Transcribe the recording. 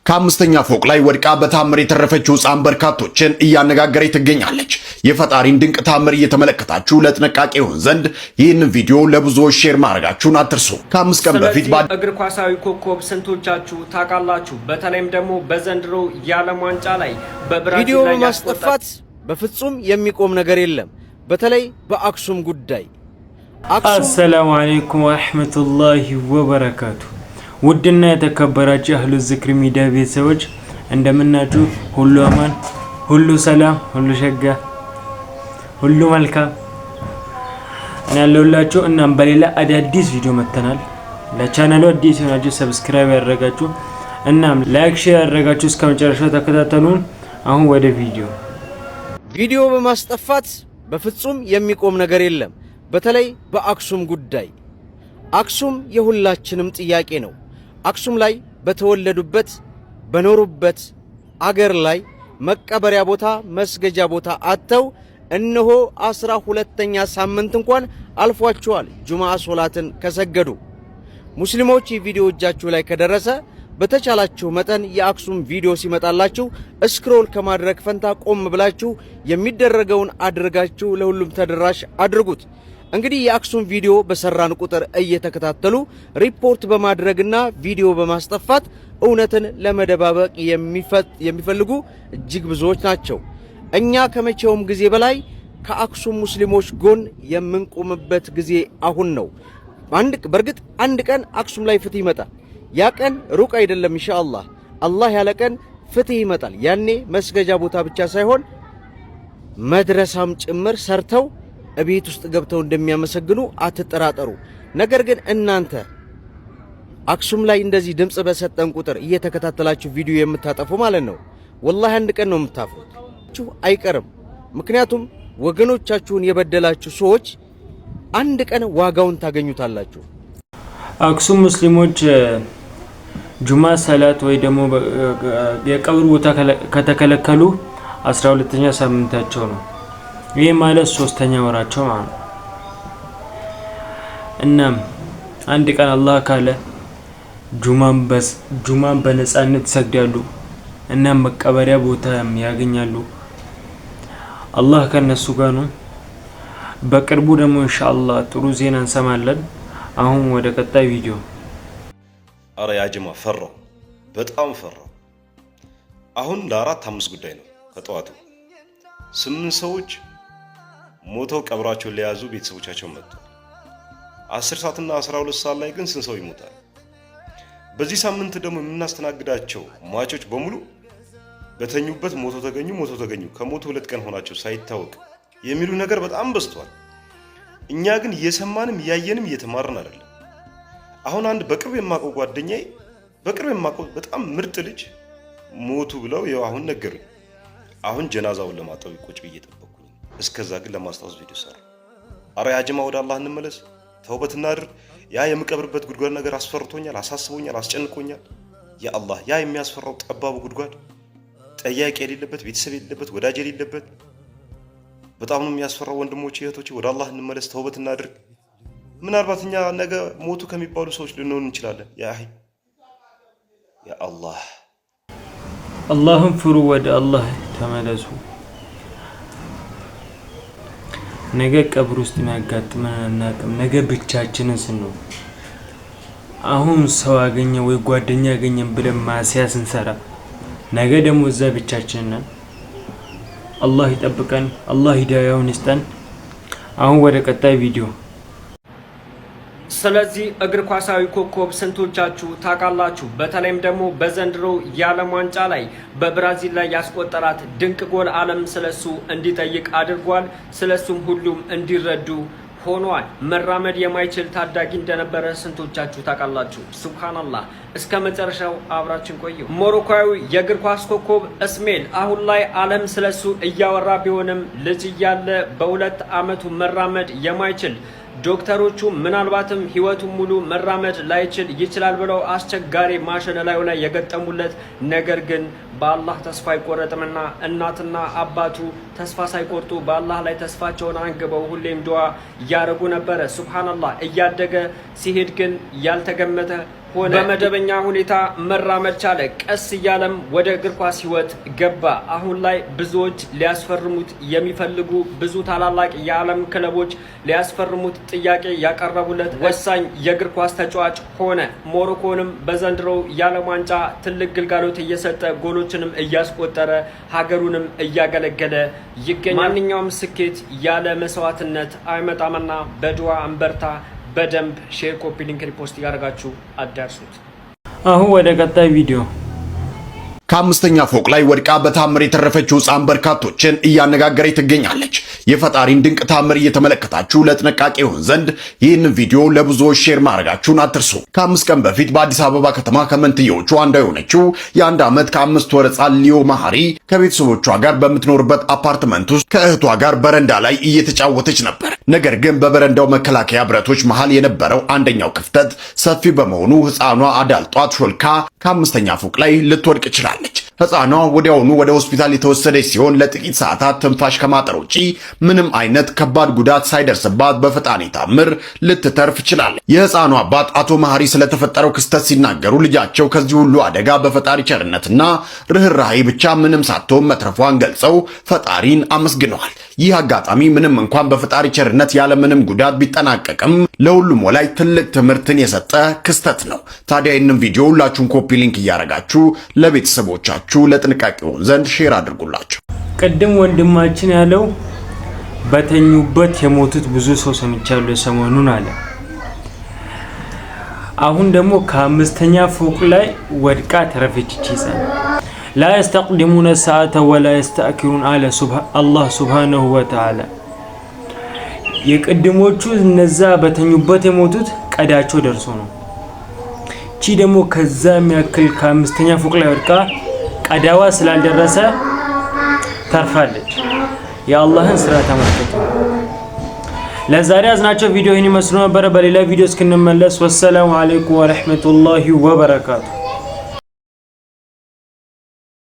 ከአምስተኛ ፎቅ ላይ ወድቃ በታምር የተረፈችው ሕፃን በርካቶችን እያነጋገረች ትገኛለች። የፈጣሪን ድንቅ ታምር እየተመለከታችሁ ለጥንቃቄ ይሆን ዘንድ ይህንን ቪዲዮ ለብዙዎች ሼር ማድረጋችሁን አትርሱ። ከአምስት ቀን በፊት እግር ኳሳዊ ኮከብ ስንቶቻችሁ ታውቃላችሁ? በተለይም ደግሞ በዘንድሮ የዓለም ዋንጫ ላይ በብራዚል ቪዲዮ ማስጠፋት በፍጹም የሚቆም ነገር የለም። በተለይ በአክሱም ጉዳይ አሰላሙ አለይኩም ወራህመቱላሂ ወበረካቱ። ውድና የተከበራችሁ አህሉ ዝክር ሚዲያ ቤተሰቦች እንደምናችሁ፣ ሁሉ አማን፣ ሁሉ ሰላም፣ ሁሉ ሸጋ፣ ሁሉ መልካም እናለውላችሁ። እናም በሌላ አዳዲስ ቪዲዮ መተናል። ለቻናሉ አዲስ ሆናችሁ ሰብስክራይብ ያደረጋችሁ እናም ላይክ ሼር ያደረጋችሁ እስከ መጨረሻው ተከታተሉን። አሁን ወደ ቪዲዮ በማስጠፋት በፍጹም የሚቆም ነገር የለም። በተለይ በአክሱም ጉዳይ አክሱም የሁላችንም ጥያቄ ነው። አክሱም ላይ በተወለዱበት በኖሩበት አገር ላይ መቀበሪያ ቦታ መስገጃ ቦታ አጥተው እነሆ 12ኛ ሳምንት እንኳን አልፏቸዋል ጁማዓ ሶላትን ከሰገዱ። ሙስሊሞች ቪዲዮ እጃችሁ ላይ ከደረሰ በተቻላችሁ መጠን የአክሱም ቪዲዮ ሲመጣላችሁ ስክሮል ከማድረግ ፈንታ ቆም ብላችሁ የሚደረገውን አድርጋችሁ ለሁሉም ተደራሽ አድርጉት። እንግዲህ የአክሱም ቪዲዮ በሰራን ቁጥር እየተከታተሉ ሪፖርት በማድረግና ቪዲዮ በማስጠፋት እውነትን ለመደባበቅ የሚፈልጉ እጅግ ብዙዎች ናቸው። እኛ ከመቼውም ጊዜ በላይ ከአክሱም ሙስሊሞች ጎን የምንቆምበት ጊዜ አሁን ነው። በእርግጥ አንድ ቀን አክሱም ላይ ፍትህ ይመጣል። ያ ቀን ሩቅ አይደለም ኢንሻአላህ። አላህ ያለ ቀን ፍትህ ይመጣል። ያኔ መስገጃ ቦታ ብቻ ሳይሆን መድረሳም ጭምር ሰርተው እቤት ውስጥ ገብተው እንደሚያመሰግኑ አትጠራጠሩ። ነገር ግን እናንተ አክሱም ላይ እንደዚህ ድምጽ በሰጠን ቁጥር እየተከታተላችሁ ቪዲዮ የምታጠፉ ማለት ነው፣ ወላሂ አንድ ቀን ነው የምታፍሩት አይቀርም። ምክንያቱም ወገኖቻችሁን የበደላችሁ ሰዎች አንድ ቀን ዋጋውን ታገኙታላችሁ። አክሱም ሙስሊሞች ጁማ ሰላት ወይ ደግሞ የቀብር ቦታ ከተከለከሉ 12ኛ ሳምንታቸው ነው። ይህ ማለት 3ኛ ወራቸው ማለት ነው። እናም አንድ ቀን አላህ ካለ ጁማን በነጻነት ይሰግዳሉ እናም መቀበሪያ ቦታ ያገኛሉ። አላህ ከነሱ ጋር ነው። በቅርቡ ደግሞ ኢንሻአላህ ጥሩ ዜና እንሰማለን። አሁን ወደ ቀጣይ ቪዲዮ። አረ ያጅማ ፈራው፣ በጣም ፈራው። አሁን ለ4-5 ጉዳይ ነው ከጠዋቱ 8 ሰዎች ሞተው ቀብራቸውን ለያዙ ቤተሰቦቻቸው መጡ። 10 ሰዓትና 12 ሰዓት ላይ ግን ስንት ሰው ይሞታል? በዚህ ሳምንት ደግሞ የምናስተናግዳቸው ሟቾች በሙሉ በተኙበት ሞተው ተገኙ ከሞቱ 2 ቀን ሆናቸው ሳይታወቅ የሚሉ ነገር በጣም በዝቷል። እኛ ግን እየሰማንም እያየንም እየተማርን አይደለም። አሁን አንድ በቅርብ የማውቀው ጓደኛዬ በጣም ምርጥ ልጅ ሞቱ ብለው ያው አሁን ነገሩኝ። አሁን ጀናዛውን ለማጠብ ቁጭ ብዬ ጠበቅኩኝ። እስከዛ ግን ለማስታወስ ቪዲዮ ሰራ። አረ ያጅማ ወደ አላህ እንመለስ፣ ተውበት እናድርግ። ያ የምቀብርበት ጉድጓድ ነገር አስፈርቶኛል፣ አሳስቦኛል፣ አስጨንቆኛል። ያ አላህ ያ የሚያስፈራው ጠባቡ ጉድጓድ ጠያቂ የሌለበት ቤተሰብ የሌለበት ወዳጅ የሌለበት በጣም ነው የሚያስፈራው። ወንድሞቼ እህቶቼ ወደ አላህ እንመለስ፣ ተውበት እናድርግ። ምናልባት እኛ ነገ ሞቱ ከሚባሉ ሰዎች ልንሆን እንችላለን። ያ አላህ አላህን ፍሩ፣ ወደ አላህ ተመለሱ። ነገ ቀብር ውስጥ የሚያጋጥመን አናውቅም። ነገ ብቻችንን ስንሆን አሁን ሰው አገኘ ወይ ጓደኛ አገኘን ብለን ማስያ ስንሰራ ነገ ደግሞ እዛ ብቻችንን ነን። አላህ ይጠብቀን፣ አላህ ሂዳያውን ይስጠን። አሁን ወደ ቀጣይ ቪዲዮ። ስለዚህ እግር ኳሳዊ ኮከብ ስንቶቻችሁ ታውቃላችሁ? በተለይም ደግሞ በዘንድሮ የዓለም ዋንጫ ላይ በብራዚል ላይ ያስቆጠራት ድንቅ ጎል ዓለም ስለሱ እንዲጠይቅ አድርጓል። ስለሱም ሁሉም እንዲረዱ ሆኗል። መራመድ የማይችል ታዳጊ እንደነበረ ስንቶቻችሁ ታውቃላችሁ? ሱብሃንአላህ። እስከ መጨረሻው አብራችን ቆዩ። ሞሮኮዊ የእግር ኳስ ኮከብ እስሜል አሁን ላይ ዓለም ስለሱ እያወራ ቢሆንም ልጅ እያለ በ2 ዓመቱ መራመድ የማይችል ዶክተሮቹ ምናልባትም ህይወቱን ሙሉ መራመድ ላይችል ይችላል ብለው አስቸጋሪ ማሽን ላዩ ላይ የገጠሙለት፣ ነገር ግን በአላህ ተስፋ አይቆረጥምና እናትና አባቱ ተስፋ ሳይቆርጡ በአላህ ላይ ተስፋቸውን አንግበው ሁሌም ዱዓ ያረጉ ነበረ። ሱብሃንአላህ። እያደገ ሲሄድ ግን ያልተገመተ ሆነ። በመደበኛ ሁኔታ መራመድ ቻለ። ቀስ እያለም ወደ እግር ኳስ ህይወት ገባ። አሁን ላይ ብዙዎች ሊያስፈርሙት የሚፈልጉ ብዙ ታላላቅ የዓለም ክለቦች ሊያስፈርሙት ጥያቄ ያቀረቡለት ወሳኝ የእግር ኳስ ተጫዋች ሆነ። ሞሮኮንም በዘንድሮው የዓለም ዋንጫ ትልቅ ግልጋሎት እየሰጠ ጎሎችንም እያስቆጠረ ሀገሩንም እያገለገለ ይገኛል። ማንኛውም ስኬት ያለ መስዋዕትነት አይመጣምና በዱዓ አንበርታ። በደንብ ሼር፣ ኮፒ ሊንክ፣ ሪፖስት ያደርጋችሁ አዳርሱት። አሁን ወደ ቀጣይ ቪዲዮ። ከአምስተኛ ፎቅ ላይ ወድቃ በታምር የተረፈችው ሕፃን በርካቶችን እያነጋገረች ትገኛለች። የፈጣሪን ድንቅ ታምር እየተመለከታችሁ ለጥንቃቄ ይሆን ዘንድ ይህንን ቪዲዮ ለብዙዎች ሼር ማድረጋችሁን አትርሱ። ከ5 ቀን በፊት በአዲስ አበባ ከተማ ከመንትዮቹ አንዷ የሆነችው የ1 ዓመት ከ5 ወር ሕፃን ሊዮ ማህሪ ከቤተሰቦቿ ጋር በምትኖርበት አፓርትመንት ውስጥ ከእህቷ ጋር በረንዳ ላይ እየተጫወተች ነበር። ነገር ግን በበረንዳው መከላከያ ብረቶች መሃል የነበረው አንደኛው ክፍተት ሰፊ በመሆኑ ሕፃኗ አዳልጧት ሾልካ ከ5ኛ ፎቅ ላይ ልትወድቅ ችላለች። ሕፃኗ ወዲያውኑ ወደ ሆስፒታል የተወሰደች ሲሆን ለጥቂት ሰዓታት ትንፋሽ ከማጠር ውጪ ምንም አይነት ከባድ ጉዳት ሳይደርስባት በፈጣሪ ታምር ልትተርፍ ችላለች። የሕፃኗ አባት አቶ ማህሪ ስለተፈጠረው ክስተት ሲናገሩ ልጃቸው ከዚህ ሁሉ አደጋ በፈጣሪ ቸርነትና ርህራሄ ብቻ ምንም ሳትሆን መትረፏን ገልጸው ፈጣሪን አመስግነዋል። ይህ አጋጣሚ ምንም እንኳን በፈጣሪ ቸርነት ያለምንም ጉዳት ቢጠናቀቅም ለሁሉም ወላጅ ትልቅ ትምህርትን የሰጠ ክስተት ነው። ታዲያ ይህንን ቪዲዮ ሁላችሁም ኮፒ ሊንክ እያደረጋችሁ ለቤተሰቦቻችሁ ለጥንቃቄ ይሆን ዘንድ ሼር አድርጉላችሁ። ቅድም ወንድማችን ያለው በተኙበት የሞቱት ብዙ ሰው ሰምቻለሁ ሰሞኑን አለ። አሁን ደግሞ ከ5ኛ ፎቅ ላይ ወድቃ ተረፈች ይችላል። لا يستقدمون الساعة ولا يستأخرون على الله سبحانه وتعالى የቀድሞቹ እነዛ በተኙበት የሞቱት ቀዳቸው ደርሶ ነው። ቺ ደግሞ ከዛ የሚያክል ከ5ኛ ፎቅ ላይ ወድቃ ቀዳዋ ስላልደረሰ ተርፋለች። የአላህን ስራ ተመልከቱ። ለዛሬ ያዝናቸው ቪዲዮ ይህን ይመስሉ ነበር። በሌላ ቪዲዮ እስክንመለስ ወሰላሙ አለይኩም ወራህመቱላሂ ወበረካቱ።